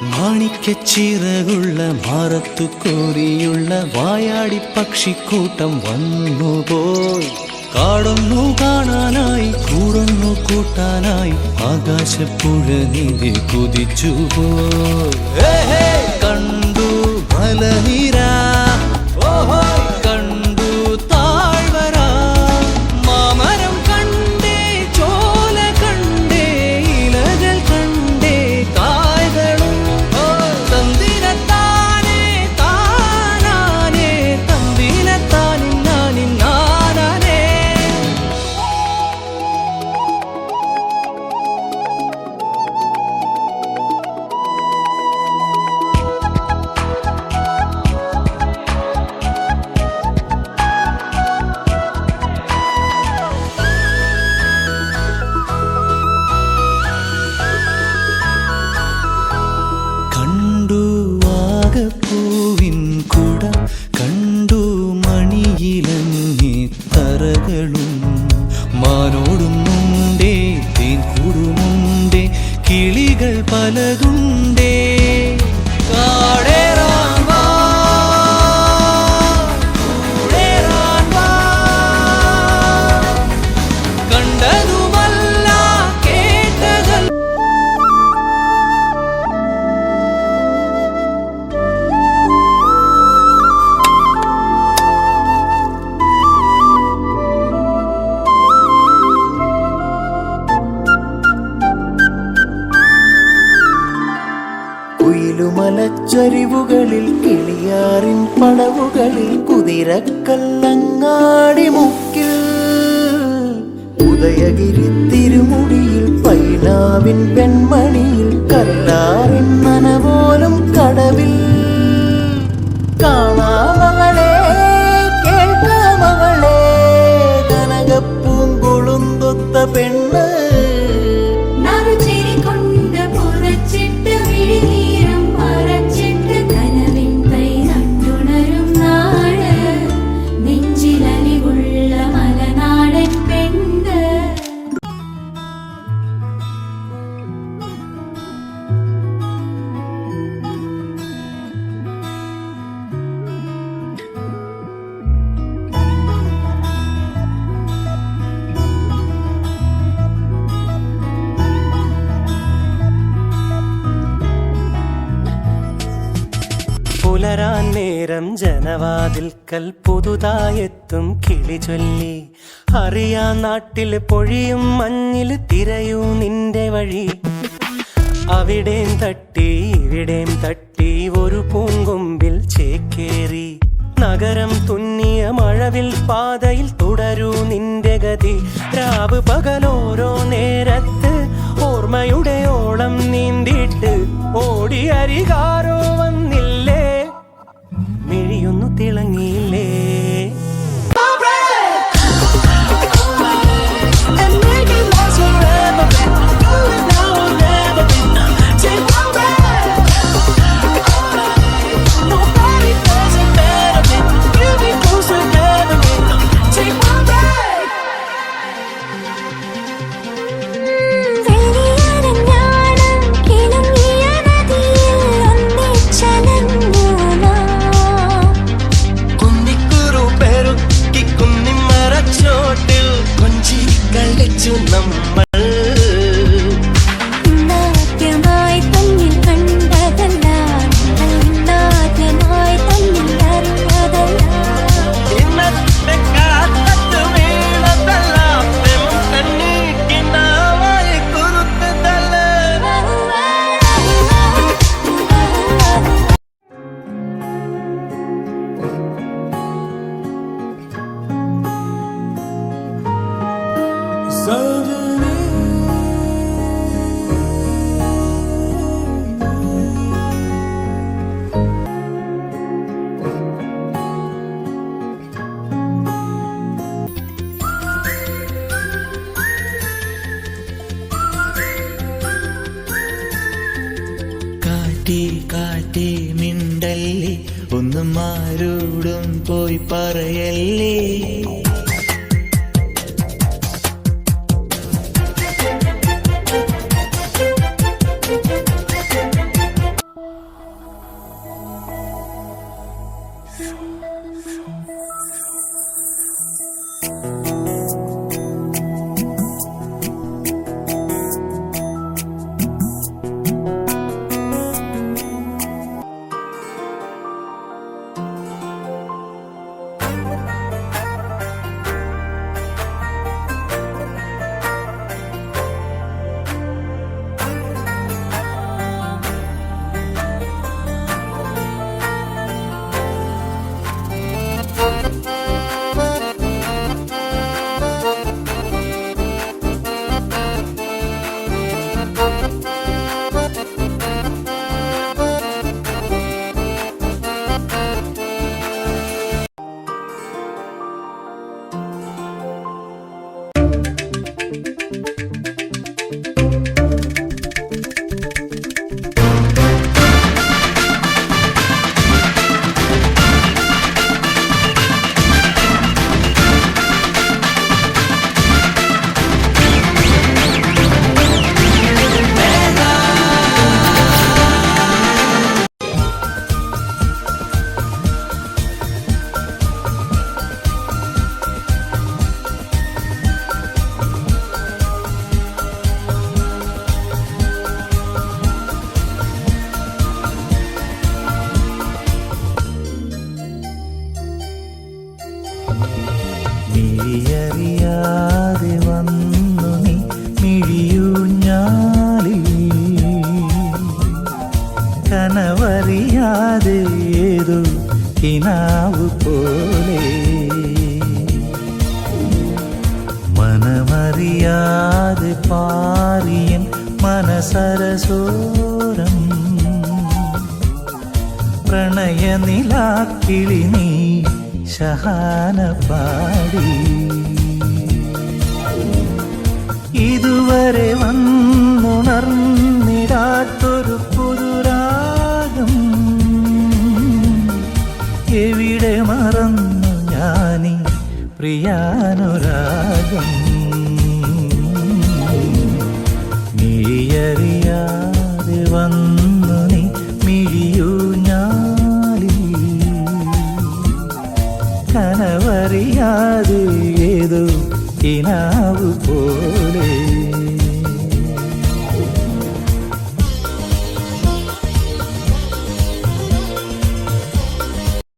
മാണിക്കച്ചിറകുള്ള മാറത്തു കോരിയുള്ള വായാടി പക്ഷിക്കൂട്ടം വന്നുപോയി. കാടൊന്നു കാണാനായി കൂടൊന്നു കൂട്ടാനായി ആകാശപ്പുഴ നീതി കുതിച്ചുപോയി. കണ്ടു മലനിര, കണ്ടു താഴ്വര, മാമരം കണ്ടേ, ചോല കണ്ടേ, ഇലകൾ കണ്ടേ, കായ്കളും തന്തിരത്താനേ താനാനേ, തന്തിരത്താനിന്നാനിന്നാനേ. പൂവിൻ കുട കണ്ടു മണിയിലങ്ങി തറകളും മാനോടുന്നുണ്ടേ, തേൻ കൂടുമുണ്ടേ, കിളികൾ പലതുണ്ടേ. കുയിലുമലച്ചരിവുകളിൽ കിളിയാറിൻ പടവുകളിൽ കുതിരക്കല്ലങ്ങാടി മുക്കിൽ ഉദയഗിരി തിരുമുടിയിൽ പൈനാവിൻ പെൺമണിയിൽ കല്ലാറിൻ നനപോലും കടവിൽ കാണാമകളെ കേൾക്കാമകളെ കനകപ്പൂങ്കുളുന്തൊത്ത പെണ്ണ് പുലരാൻ നേരം ജനവാതിൽക്കൽ പുതുതായെത്തും കിളി ചൊല്ലി. അറിയാൻ നാട്ടിൽ പൊഴിയും മഞ്ഞിൽ തിരയൂ നിന്റെ വഴി. അവിടേം തട്ടി ഇവിടേം തട്ടി ഒരു പൂങ്കൊമ്പിൽ ചേക്കേറി. നഗരം തുന്നിയ മഴവിൽ പാതയിൽ തുടരൂ നിന്റെ ഗതി. രാവ് പകലോരോ നേരത്ത് ഓർമ്മയുടെ ഓളം നീന്തിട്ട് ഓടി അരികാരോ വന്നില്ലേ, മിഴിയൊന്നു തിളങ്ങിയില്ലേ. കാറ്റേ മിണ്ടല്ലേ, ഒന്നും ആരോടും പോയി പറയല്ലേ. കനവറിയാതെ ഏതോ കിനാവ് പോലെ മനമറിയാതെ പാറിയൻ മനസരസോരം പ്രണയനിലാക്കിളി നീ ശഹാന പാടി ഇതുവരെ വന്നുണർന്നിടാത്തൊരു പുതുരാഗം എവിടെ മറന്നു ഞാനീ പ്രിയാനുരാഗം നീയറിയാതെ വന്നു നീ മിഴിയൂ ഞാലി കനവറിയാതെ ഏതോ കിനാവ് പോ